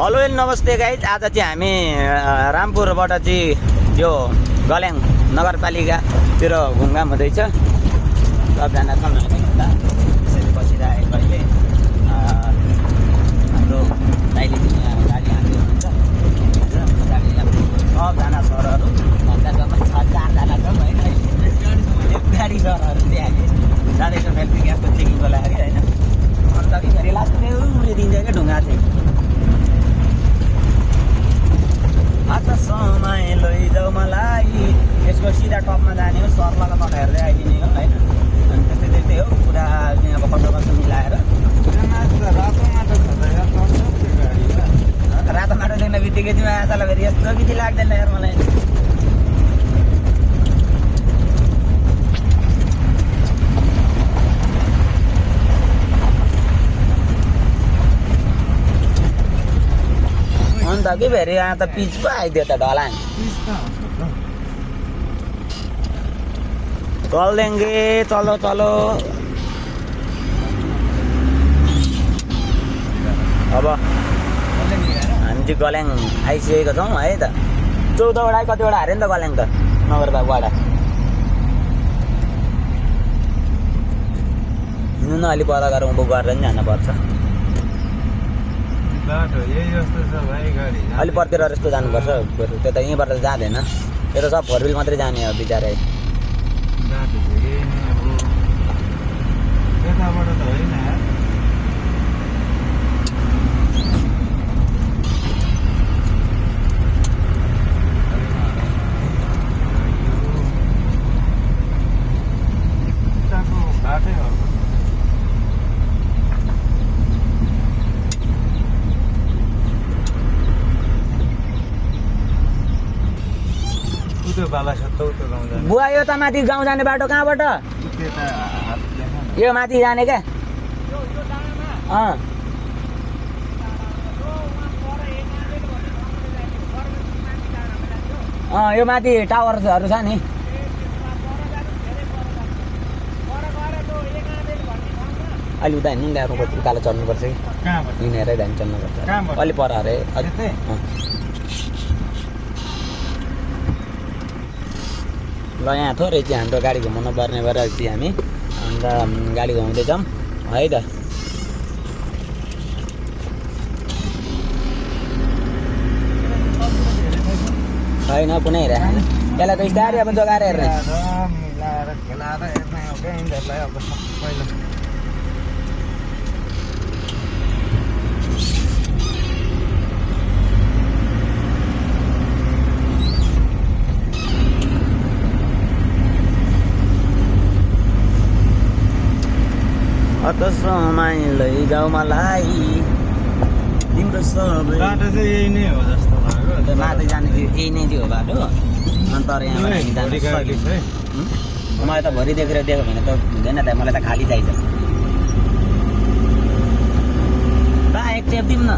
Hello नमस्ते guys. आज चाहिँ हामी रामपुरबाट चाहिँ यो गल्याङ नगरपालिकातिर घुमघाम हुँदैछ। सबजना छन् यसरी बसिरहेको अहिले हाम्रो दाइले गाडी हाल्दै हुनुहुन्छ। सबजना सरहरू भन्दा जम्मा 4जना छौँ होइन। एक गाडी सरहरू चाहिँ हामी जाँदैछ फेरि ग्यासको चेकिङको लागि होइन। अन्त फेरि लास्टमा उम्रिदिन्छ क्या ढुङ्गा चाहिँ। आता समय लैजाऊ मलाई यसको सिधा टपमा जाने हो, सर्लको तल हेर्दै आइदिने हो होइन। अनि त्यस्तै त्यस्तै हो पुरा चाहिँ अब कसो कसो मिलाएर रातो माटो देख्न बित्तिकै चाहिँ आशालाई फेरि यस्तो बित्ति लाग्दैन यार मलाई। अन्त के फेरि यहाँ त पिच पो आइदियो त ढलान। चल देंगे, चलो चलो। अब हामी चाहिँ गल्याङ आइसकेको छौँ है त। 14वटा कतिवटा हारे नि त गल्याङ त नगरपालिकाबाट। हिँड्नु न अलि पर गएर उँभो गरेर नि जानुपर्छ। अलि परतिर यस्तो जानुपर्छ। त्यो त यहीँबाट त जाँदैन, त्यो त सब 4 व्हिल मात्रै जाने हो बिचारै। बुवा यो त माथि गाउँ जाने बाटो कहाँबाट? यो माथि जाने क्या? यो माथि टावरहरू छ नि। अलि उता हिँड्नु ल्याएर उकालो चढ्नुपर्छ कि हिँडेरै धान चढ्नुपर्छ। अलि पर अरे ल यहाँ थोरै चाहिँ हाम्रो गाडी घुमाउनु पर्ने भएर चाहिँ हामी अन्त गाडी घुमाउँदैछौँ है त। छैन कुनै हेरेको छैन त्यसलाई त स्टारी अब जोगाएर हेर्ने। अत समय लैजाऊ मलाई तिम्रो सबै बाटो चाहिँ यही नै हो जस्तो लाग्यो। माथि जाने चाहिँ यही नै थियो बाटो। अनि तर यहाँबाट हामी जानु सकिन्छ। मलाई त भरि देखेर दिएको भने त हुँदैन त, मलाई त खाली चाहिन्छ। बा एक चेप दिउँ न।